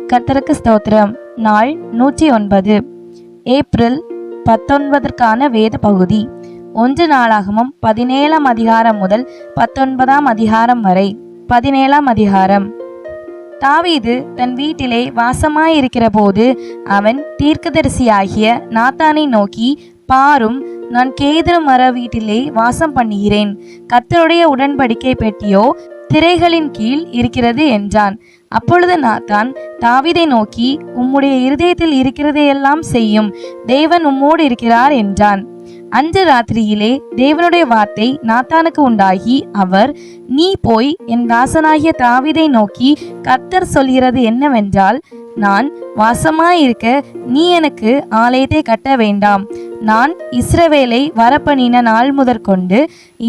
கர்த்தருக்கு ஸ்தோத்திரம். நாள் 109 ஏப்ரல் 19 வேத பகுதி 1 நாளாகமம் 17 அதிகாரம் முதல் 19 அதிகாரம் வரை. 17 அதிகாரம். தாவீது தன் வீட்டிலே வாசமாயிருக்கிற போது அவன் தீர்க்கதரிசியாகிய நாத்தானை நோக்கி, பாரும், நான் கேதுரு மர வீட்டிலே வாசம் பண்ணுகிறேன். கர்த்தருடைய உடன்படிக்கை பெட்டியோ திரைகளின் கீழ் இருக்கிறது என்றான். அப்பொழுது நாத்தான் தாவீதை நோக்கி, உம்முடைய இருதயத்தில் இருக்கிறதையெல்லாம் செய்யும், தேவன் உம்மோடு இருக்கிறார் என்றான். அன்று ராத்திரியிலே தேவனுடைய வார்த்தை நாத்தானுக்கு உண்டாகி, அவர், நீ போய் என் தாசனாகிய தாவீதை நோக்கி, கர்த்தர் சொல்கிறது என்னவென்றால், நான் வாசமாயிருக்க நீ எனக்கு ஆலயத்தை கட்ட வேண்டாம். நான் இஸ்ரவேலை வரப்பண்ணின நாள் முதற்கொண்டு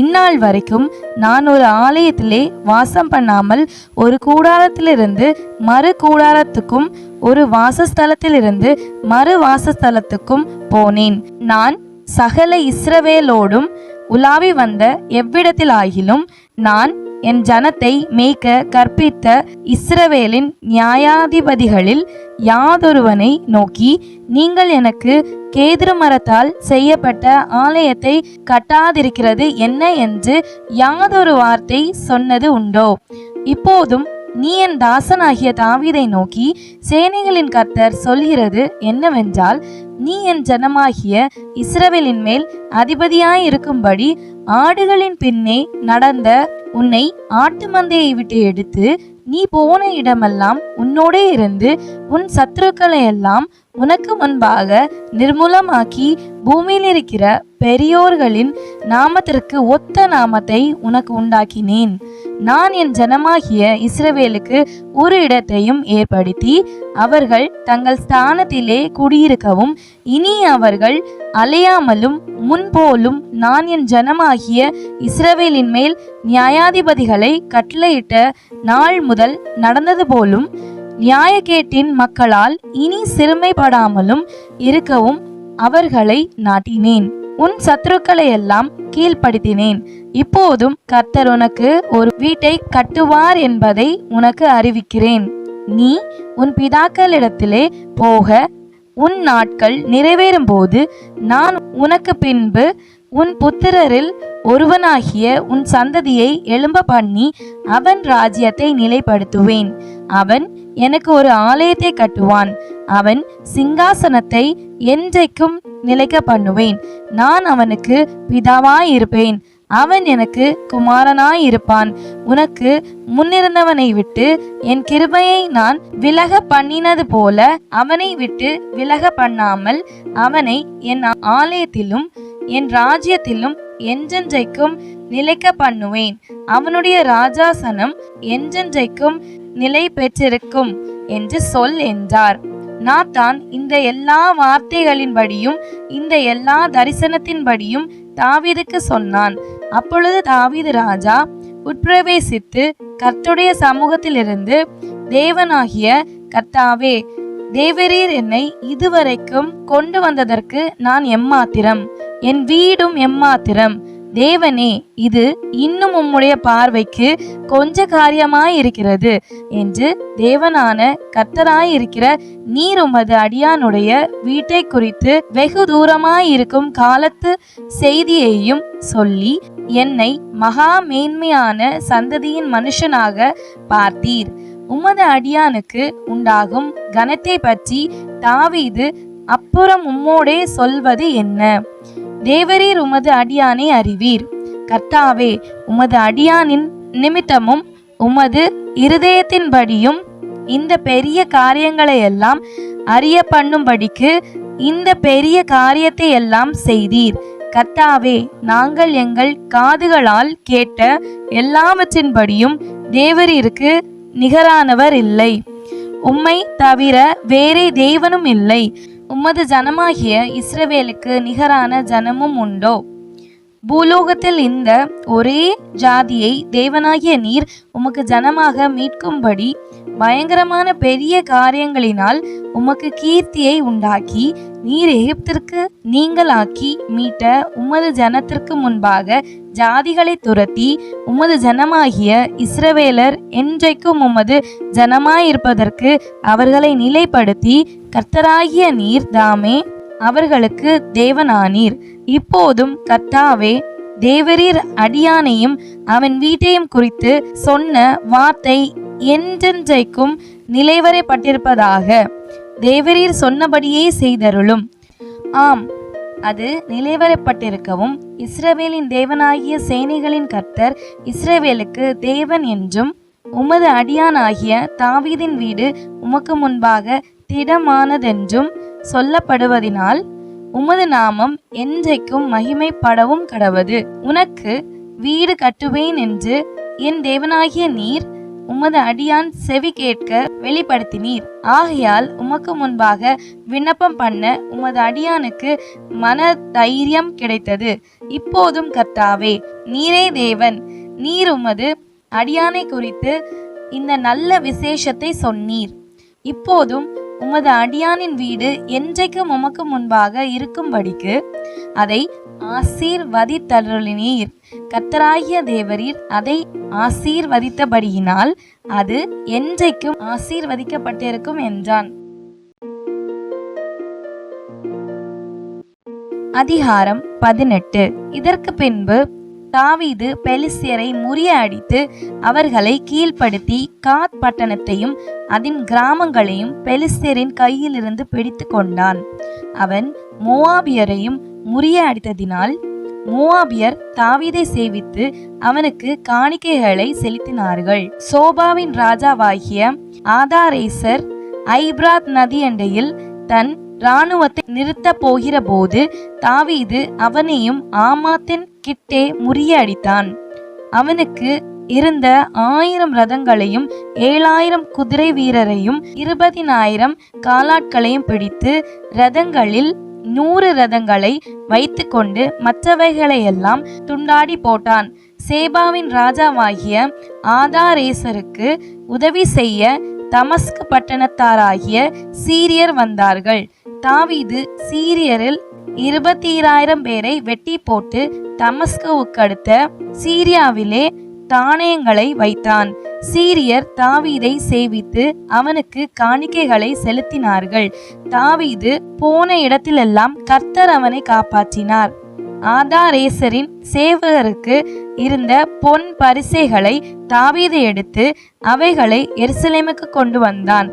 இந்நாள் வரைக்கும் நான் ஒரு ஆலயத்திலே வாசம் பண்ணாமல் ஒரு கூடாரத்திலிருந்து மறு கூடாரத்துக்கும் ஒரு வாசஸ்தலத்திலிருந்து மறு வாசஸ்தலத்துக்கும் போனேன். நான் சகல இஸ்ரவேலோடும் உலாவி வந்த எவ்விடத்திலாகிலும் நான் என் ஜனத்தை மேய்க்க கற்பித்த இஸ்ரவேலின் நியாயாதிபதிகளில் யாதொருவனை நோக்கி, நீங்கள் எனக்கு கேதுரு மரத்தால் செய்யப்பட்ட ஆலயத்தை கட்டாதிருக்கிறது என்ன என்று யாதொரு வார்த்தை சொன்னது உண்டோ? இப்போதும் நீ என் தாசனாகிய தாவீதை நோக்கி, சேனைகளின் கர்த்தர் சொல்கிறது என்னவென்றால், நீ என் ஜனமாகிய இஸ்ரவேலின் மேல் அதிபதியாயிருக்கும்படி ஆடுகளின் பின்னே நடந்த உன்னை ஆட்டு மந்தையை விட்டு எடுத்து நீ போன இடமெல்லாம் உன்னோடே இருந்து உன் சத்துருக்களை எல்லாம் உனக்கு முன்பாக நிர்மூலமாக்கி பூமியில் இருக்கிற பெரியோர்களின் நாமத்திற்கு ஒத்த நாமத்தை உனக்கு உண்டாக்கினேன். நான் என் ஜனமாகிய இஸ்ரவேலுக்கு ஒரு இடத்தையும் ஏற்படுத்தி அவர்கள் தங்கள் ஸ்தானத்திலே குடியிருக்கவும், இனி அவர்கள் அலையாமலும் முன்போலும் நான் என் ஜனமாகிய இஸ்ரவேலின் மேல் நியாயாதிபதிகளை கட்டளையிட்ட நாள் முதல் நடந்தது போலும் நியாயக்கேட்டின் மக்களால் இனி சிறுமைப்படாமலும் இருக்கவும் அவர்களை நாட்டினேன். உன் சத்துருக்களை எல்லாம் கீழ்ப்படுத்தினேன். இப்போதும் கர்த்தர் உனக்கு ஒரு வீட்டை கட்டுவார் என்பதை உனக்கு அறிவிக்கிறேன். நீ உன் பிதாக்களிடத்திலே போக உன் நாட்கள் நிறைவேறும் போது நான் உனக்கு பின்பு உன் புத்திரரில் ஒருவனாகிய உன் சந்ததியை எழும்ப பண்ணி அவன் ராஜ்யத்தை நிலைப்படுத்துவேன். அவன் எனக்கு ஒரு ஆலயத்தை கட்டுவான். அவன் சிங்காசனத்தை என்றைக்கும் நிலைக்க பண்ணுவேன். நான் அவனுக்கு பிதாவாயிருப்பேன், அவன் எனக்கு குமாரனாயிருப்பான். உனக்கு முன்னிருந்தவனை விட்டு என் கிருபையை நான் விலக பண்ணினது போல அவனை விட்டு விலக பண்ணாமல் அவனை என் ஆலயத்திலும் என் ராஜ்யத்திலும் என்றென்றைக்கும் நிலைக்க பண்ணுவேன். அவனுடைய ராஜாசனம் என்றென்றைக்கும் நிலை பெற்றிருக்கும் என்று சொல் என்றார். நாத்தான் இந்த எல்லா வார்த்தைகளின்படியும் இந்த எல்லா தரிசனத்தின்படியும் தாவீதுக்கு சொன்னான். அப்பொழுது தாவீது ராஜா உட்பிரவேசித்து கர்த்தருடைய சமூகத்திலிருந்து, தேவனாகிய கர்த்தாவே, தேவரீர் என்னை இதுவரைக்கும் கொண்டு வந்ததற்கு நான் எம்மாத்திரம், என் வீடும் எம்மாத்திரம். தேவனே, இது இன்னும் உம்முடைய பார்வைக்கு கொஞ்ச காரியமாயிருக்கிறது என்று தேவனான கர்த்தராயிருக்கிற நீர் உமது அடியானுடைய வீட்டை குறித்து வெகு தூரமாயிருக்கும் காலத்து செய்தியையும் சொல்லி என்னை மகா மேன்மையான சந்ததியின் மனுஷனாக பார்த்தீர். உமது அடியானுக்கு உண்டாகும் கனத்தை பற்றி தாவீது அப்புறம் உம்மோடே சொல்வது என்ன? தேவரீர் உமது அடியானை அறிவீர். கர்த்தாவே, உமது அடியானின் நிமித்தமும் உமது இருதயத்தின்படியும் இந்த பெரிய காரியங்களை எல்லாம் அறிய பண்ணும்படிக்கு இந்த பெரிய காரியத்தை எல்லாம் செய்தீர். கர்த்தாவே, நாங்கள் எங்கள் காதுகளால் கேட்ட எல்லாவற்றின்படியும் தேவரீருக்கு நிகரானவர் இல்லை. உம்மை தவிர வேறே தேவனும் இல்லை. உமது ஜனமாகிய இஸ்ரவேலுக்கு நிகரான ஜனமும் உண்டோ? பூலோகத்தில் இந்த ஒரே ஜாதியை தேவனாகிய நீர் உமக்கு ஜனமாக மீட்கும்படி பயங்கரமான பெரிய காரியங்களினால் உமக்கு கீர்த்தியை உண்டாக்கி நீர் எகிப்திற்கு நீங்களாக்கி மீட்ட உமது ஜனத்திற்கு முன்பாக ஜாதிகளை துரத்தி உமது ஜனமாகிய இஸ்ரவேலர் என்றைக்கும் உமது ஜனமாயிருப்பதற்கு அவர்களை நிலைப்படுத்தி கர்த்தராகிய நீர் தாமே அவர்களுக்கு தேவனானீர். இப்போதும் கர்த்தாவே, தேவரீர் அடியானையும் அவன் வீட்டையும் குறித்து சொன்ன வார்த்தை என்றென்றைக்கும் நிலைவரைப்பட்டிருப்பதாக. தேவரீர் சொன்னபடியே செய்தருளும். ஆம், அது நிலைவரப்பட்டிருக்கவும் இஸ்ரவேலின் தேவனாகிய சேனைகளின் கர்த்தர் இஸ்ரவேலுக்கு தேவன் என்றும் உமது அடியானாகிய தாவீதின் வீடு உமக்கு முன்பாக திடமானதென்றும் சொல்லப்படுவதினால் உமது நாமம் என்றைக்கும் மகிமைப்படவும் கடவது. உனக்கு வீடு கட்டுவேன் என்று என் தேவனாகிய நீர் உமது அடியான் செவி கேட்க வெளிப்படுத்தினீர். ஆகையால் உமக்கு முன்பாக விண்ணப்பம் பண்ண உமது அடியானுக்கு மன தைரியம் கிடைத்தது. இப்போதும் கர்த்தாவே, நீரே தேவன். நீர் உமது அடியானை குறித்து இந்த நல்ல விசேஷத்தை சொன்னீர். இப்போதும் உமது அடியானின் வீடு என்றைக்கும் உமக்கு முன்பாக இருக்கும்படிக்கு அதை ஆசீர்வதித்தருளினீர். கர்த்தராகிய தேவரீர் அதை ஆசீர்வதித்தபடியினால் அது என்றைக்கும் ஆசீர்வதிக்கப்பட்டிருக்கும் என்றான். அதிகாரம் 18. இதற்கு பின்பு தாவீது பெலிஸ்தியரை முறியடித்து அவர்களை கீழ்ப்படுத்தி காத் பட்டணத்தையும் அதன் கிராமங்களையும் பெலிஸ்தியரின் கையிலிருந்து பிடித்து கொண்டான். அவன் மோவாபியரையும் முறியடித்ததினால் மோவாபியர் தாவீதை சேவித்து அவனுக்கு காணிக்கைகளை செலுத்தினார்கள். சோபாவின் ராஜாவாகிய ஆதாரேசர் ஐப்ராத் நதி அண்டையில் தன் இராணுவத்தை நிறுத்த போகிற போது தாவீது அவனையும் ஆமாத்தின் கிட்டே முறியடித்தான். அவனுக்கு இருந்த 1000 ரதங்களையும் 7000 குதிரை வீரரையும் 20,000 காலாட்களையும் பிடித்து ரதங்களில் 100 ரதங்களை வைத்து கொண்டு மற்றவைகளையெல்லாம் துண்டாடி போட்டான். சேபாவின் ராஜாவாகிய ஆதாரேசருக்கு உதவி செய்ய தமஸ்கு பட்டணத்தாராகிய சீரியர் வந்தார்கள். தாவீது சீரியரில் 20,000 பேரை வெட்டி போட்டு தமஸ்குவுக்கு அடுத்த சீரியாவிலே தானியங்களை வைத்தான். சீரியர் தாவீதை சேவித்து அவனுக்கு காணிக்கைகளை செலுத்தினார்கள். தாவீது போன இடத்திலெல்லாம் கர்த்தர் அவனை காப்பாற்றினார். ஆதாரேசரின் சேவகருக்கு இருந்த பொன் பரிசைகளை தாவீது எடுத்து அவைகளை எருசலேமுக்கு கொண்டு வந்தான்.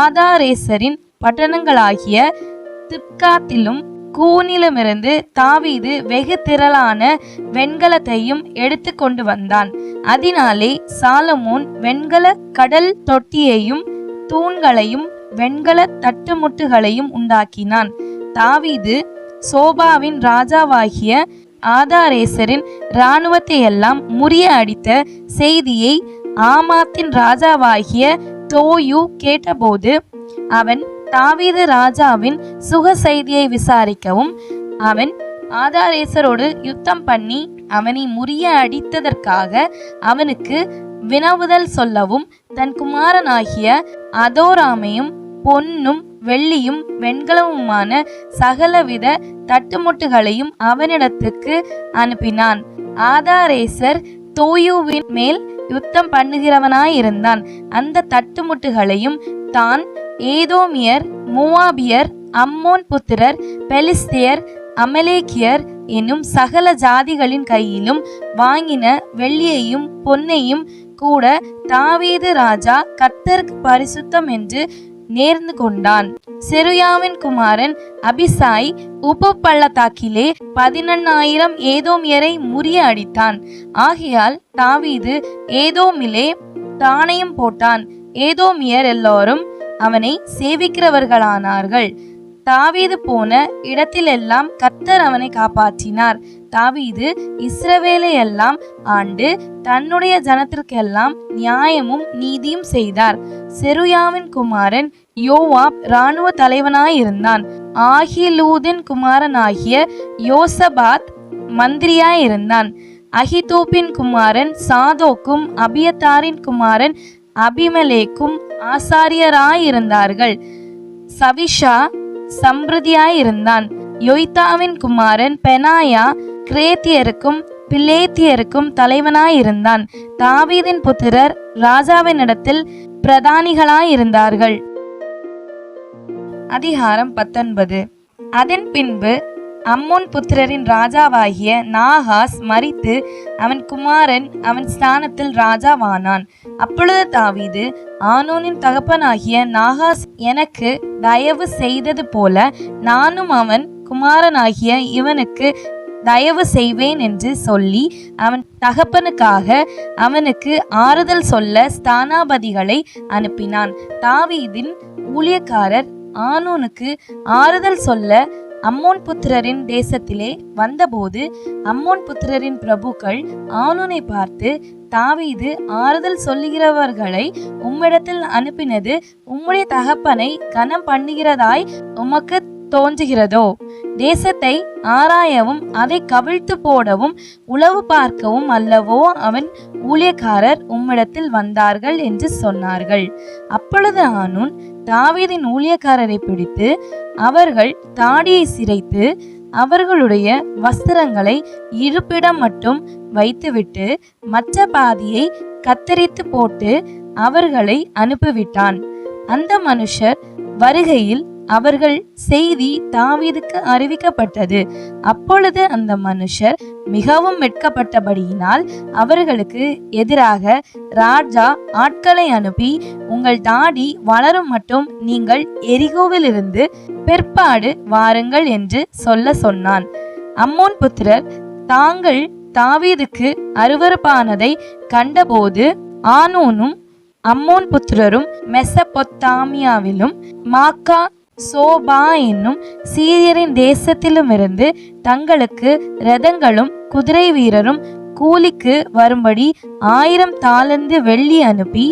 ஆதாரேசரின் பட்டணங்களாகிய திப்காத்திலும் கூனிலுமிருந்து தாவீது வெகு திரளான வெண்கலத்தையும் எடுத்து கொண்டு வந்தான். அதனாலே சாலமோன் வெண்கல கடல் தொட்டியையும் தூண்களையும் வெண்கல தட்டுமுட்டுகளையும் உண்டாக்கினான். தாவீது சோபாவின் ராஜாவாகிய ஆதாரேசரின் இராணுவத்தை எல்லாம் முறியடித்த செய்தியை ஆமாத்தின் ராஜாவாகிய தோயு கேட்டபோது அவன் தாவீது ராஜாவின் சுக செய்தியை விசாரிக்கவும் அவன் ஆதாரேசரோடு யுத்தம் பண்ணி அவனை முறியடித்ததற்காக அவனுக்கு வினவுதல் சொல்லவும் தன் குமாரனாகிய அதோராமையும் பொன்னும் வெள்ளியும் வெண்கலமுமான சகலவித தட்டுமுட்டுகளையும் அவனிடத்துக்கு அனுப்பினான். ஆதாரேசர் தோயுவின் மேல் யுத்தம் பண்ணுகிறவனாயிருந்தான். அந்த தட்டுமுட்டுகளையும் தான் ஏதோமியர், மோவாபியர், அம்மோன் புத்திரர், பெலிஸ்தியர், அமலேக்கியர் என்னும் சகல ஜாதிகளின் கையிலும் வாங்கின வெள்ளியையும் பொன்னையும் கூட தாவீது ராஜா கர்த்தருக்கு பரிசுத்தம் என்று நேர்ந்து கொண்டான். செருயாவின் குமாரன் அபிசாய் உப்பு பள்ளத்தாக்கிலே 11,000 ஏதோமியரை முறியடித்தான். ஆகையால் தாவீது ஏதோமிலே தானையும் போட்டான். ஏதோமியர் எல்லோரும் அவனை சேவிக்கிறவர்களானார்கள். தாவீது போன இடத்திலெல்லாம் கர்த்தர் அவனை காப்பாற்றினார். தாவீது இஸ்ரவேலை எல்லாம் ஆண்டு தன்னுடைய ஜனத்திற்கெல்லாம் நியாயமும் நீதியும் செய்தார். செருயாவின் குமாரன் யோவாப் இராணுவ தலைவனாயிருந்தான். ஆகிலூதின் குமாரனாகிய யோசபாத் மந்திரியாயிருந்தான். அகிதூபின் குமாரன் சாதோக்கும் அபியத்தாரின் குமாரன் அபிமெலேக்கும் ஆசாரியராயிருந்தார்கள். சவிஷா சம்பிரதியாயிருந்தான். யோய்தாவின் குமாரன் பெனாயா கிரேத்தியருக்கும் பிலேத்தியருக்கும் தலைவனாயிருந்தான். தாவீதின் புத்திரர் ராஜாவினிடத்தில் பிரதானிகளாயிருந்தார்கள். அதிகாரம் 19. அதன் பின்பு அம்மோன் புத்திரரின் ராஜாவாகிய நாகாஸ் மரித்து அவன் குமாரன் அவன் ஸ்தானத்தில் ராஜாவானான். அப்பொழுது தாவீது, ஆனூனின் தகப்பனாகிய நாகாஸ் எனக்கு தயவு செய்தது போல நானும் அவன் குமாரனாகிய இவனுக்கு தயவு செய்வேன் என்று சொல்லி அவன் தகப்பனுக்காக அவனுக்கு ஆறுதல் சொல்ல ஸ்தானாபதிகளை அனுப்பினான். தாவீதின் ஊழியக்காரர் ஆனூனுக்கு ஆறுதல் சொல்ல அம்மோன் புத்திரரின் தேசத்திலே வந்தபோது அம்மோன் புத்திரரின் பிரபுக்கள் ஆனூனை பார்த்து, தாவீது ஆறுதல் சொல்லுகிறவர்களை உம்மிடத்தில் அனுப்பினது உம்முடைய தகப்பனை கனம் பண்ணுகிறதாய் உமக்கு தோன்றுகிறதோ? தேசத்தை ஆராயவும் அதை கவிழ்த்து போடவும் உளவு பார்க்கவும் அல்லவோ அவன் ஊழியக்காரர் உம்மிடத்தில் வந்தார்கள் என்று சொன்னார்கள். அப்பொழுது ஆனூன் தாவீதின் ஊழியக்காரரை பிடித்து அவர்கள் தாடியை சிரைத்து அவர்களுடைய வஸ்திரங்களை இருப்பிடம் மட்டும் வைத்துவிட்டு மற்ற பாதியை கத்தரித்து போட்டு அவர்களை அனுப்பிவிட்டான். அந்த மனுஷர் வருகையில் அவர்கள் செய்தி தாவீதுக்கு அறிவிக்கப்பட்டது. அப்பொழுது அந்த மனுஷர் மிகவும் வெட்கப்பட்டபடியினால் அவர்களுக்கு எதிராக ராஜா ஆட்களை அனுப்பி, உங்கள் தாடி வளரும் மட்டும் நீங்கள் எரிகோவிலிருந்து பிற்பாடு வாருங்கள் என்று சொல்ல சொன்னான். அம்மோன் புத்திரர் தாங்கள் தாவீதுக்கு அருவருப்பானதை கண்டபோது ஆனூனும் அம்மோன் புத்திரரும் மெசபொத்தாமியாவிலும் மாக்கா சோபா என்னும் சீரியரின் தேசத்திலுமிருந்து தங்களுக்கு இரதங்களும் குதிரை வீரரும் கூலிக்கு வரும்படி 1000 தாலந்து வெள்ளி அனுப்பி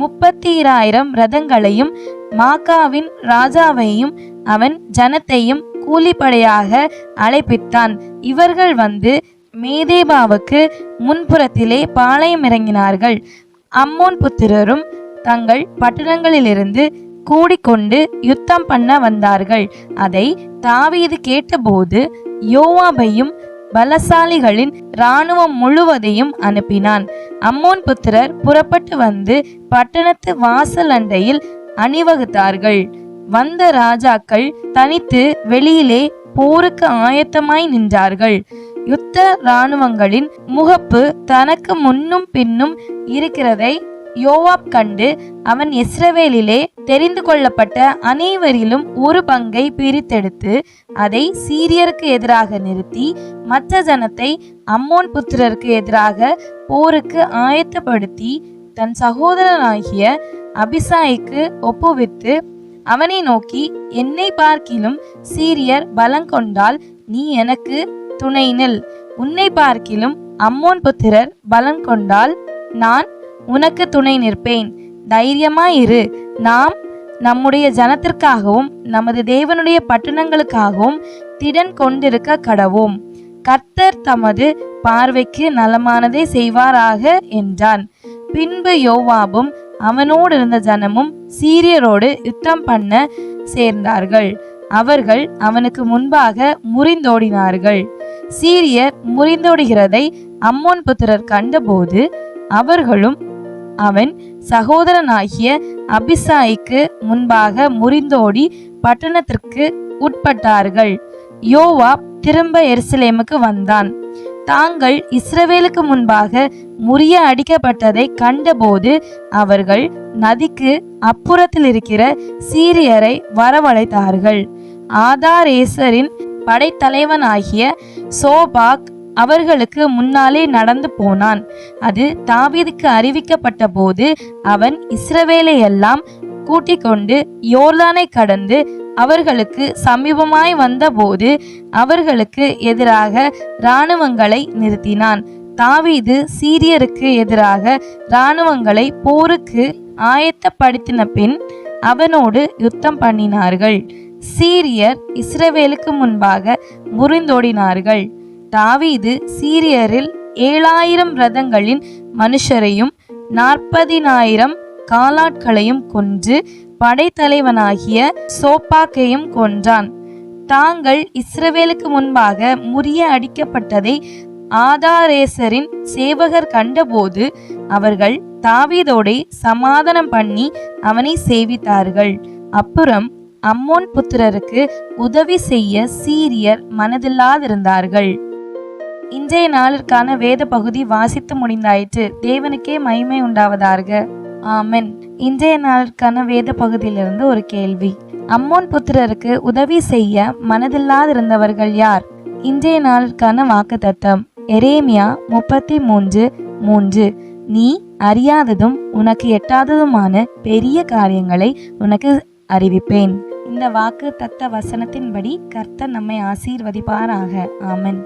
32,000 இரதங்களையும் மாக்காவின் ராஜாவையும் அவன் ஜனத்தையும் கூலிப்படையாக அழைப்பித்தான். இவர்கள் வந்து மேதேபாவுக்கு முன்புறத்திலே பாளையம் இறங்கினார்கள். அம்மோன் புத்திரரும் தங்கள் பட்டணங்களிலிருந்து கூடிக்கொண்டு யுத்தம் பண்ண வந்தார்கள். அதை தாவீது கேட்டபோது யோவாபையும் பலசாலிகளின் இராணுவம் முழுவதையும் அனுப்பினான். அம்மோன் புத்திரர் புறப்பட்டு வந்து பட்டணத்து வாசல் அண்டையில் அணிவகுத்தார்கள். வந்த ராஜாக்கள் தனித்து வெளியிலே போருக்கு ஆயத்தமாய் நின்றார்கள். யுத்த இராணுவங்களின் முகப்பு தனக்கு முன்னும் பின்னும் இருக்கிறதை யோவாப் கண்டு அவன் இஸ்ரவேலிலே தெரிந்து கொள்ளப்பட்ட அனைவரிலும் ஒரு பங்கை பிரித்தெடுத்து அதை சீரியருக்கு எதிராக நிறுத்தி மற்ற ஜனத்தை அம்மோன் புத்திரருக்கு எதிராக போருக்கு ஆயத்தப்படுத்தி தன் சகோதரனாகிய அபிசாய்க்கு ஒப்புவித்து அவனை நோக்கி, என்னை பார்க்கிலும் சீரியர் பலங்கொண்டால் நீ எனக்கு துணை நில். உன்னை பார்க்கிலும் அம்மோன் புத்திரர் பலங்கொண்டால் நான் உனக்கு துணை நிற்பேன். தைரியமாயிரு. நாம் நம்முடைய ஜனத்திற்காகவும் நமது தேவனுடைய பட்டணங்களுக்காகவும் திடன் கொண்டிருக்க கடவோம். கர்த்தர் தமது பார்வைக்கு நலமானதை செய்வாராக என்றான். பின்பு யோவாபும் அவனோடு இருந்த ஜனமும் சீரியரோடு யுத்தம் பண்ண சேர்ந்தார்கள். அவர்கள் அவனுக்கு முன்பாக முறிந்தோடினார்கள். சீரியர் முறிந்தோடுகிறதை அம்மோன் புத்திரர் கண்டபோது அவர்களும் அவன் சகோதரனாகிய அபிசாய்க்கு முன்பாக முறிந்தோடி பட்டணத்திற்கு உட்பட்டார்கள். யோவாப் திரும்ப எருசலேமுக்கு வந்தான். தாங்கள் இஸ்ரவேலுக்கு முன்பாக முறிய அடிக்கப்பட்டதை கண்டபோது அவர்கள் நதிக்கு அப்புறத்தில் இருக்கிற சீரியரை வரவழைத்தார்கள். ஆதாரேசரின் படைத்தலைவனாகிய சோபாக் அவர்களுக்கு முன்னாலே நடந்து போனான். அது தாவீதுக்கு அறிவிக்கப்பட்ட போது அவன் இஸ்ரவேலை எல்லாம் கூட்டிக் கொண்டு யோர்தானை கடந்து அவர்களுக்கு சமீபமாய் வந்தபோது அவர்களுக்கு எதிராக இராணுவங்களை நிறுத்தினான். தாவீது சீரியருக்கு எதிராக இராணுவங்களை போருக்கு ஆயத்தப்படுத்தின பின் அவனோடு யுத்தம் பண்ணினார்கள். சீரியர் இஸ்ரவேலுக்கு முன்பாக முறிந்தோடினார்கள். தாவீது சீரியரில் 7,000 இரதங்களின் மனுஷரையும் 40,000 காலாட்களையும் கொன்று படைத்தலைவனாகிய சோப்பாக்கையும் கொன்றான். தாங்கள் இஸ்ரவேலுக்கு முன்பாக முறிய அடிக்கப்பட்டதை ஆதாரேசரின் சேவகர் கண்டபோது அவர்கள் தாவீதோடே சமாதானம் பண்ணி அவனை சேவித்தார்கள். அப்புறம் அம்மோன் புத்திரருக்கு உதவி செய்ய சீரியர் மனதில்லாதிருந்தார்கள். இன்றைய நாளிற்கான வேத பகுதி வாசித்து முடிந்தாயிற்று. தேவனுக்கே மகிமை உண்டாவதாக. ஆமென். இன்றைய நாளிற்கான வேத பகுதியிலிருந்து ஒரு கேள்வி. அம்மோன் புத்திரருக்கு உதவி செய்ய மனதில்லாதிருந்தவர்கள் யார்? இன்றைய நாளிற்கான வாக்குத்தத்தம் எரேமியா 33:3. நீ அறியாததும் உனக்கு எட்டாததுமான பெரிய காரியங்களை உனக்கு அறிவிப்பேன். இந்த வாக்கு தத்த வசனத்தின்படி கர்த்தர் நம்மை ஆசீர்வதிப்பாராக. ஆமென்.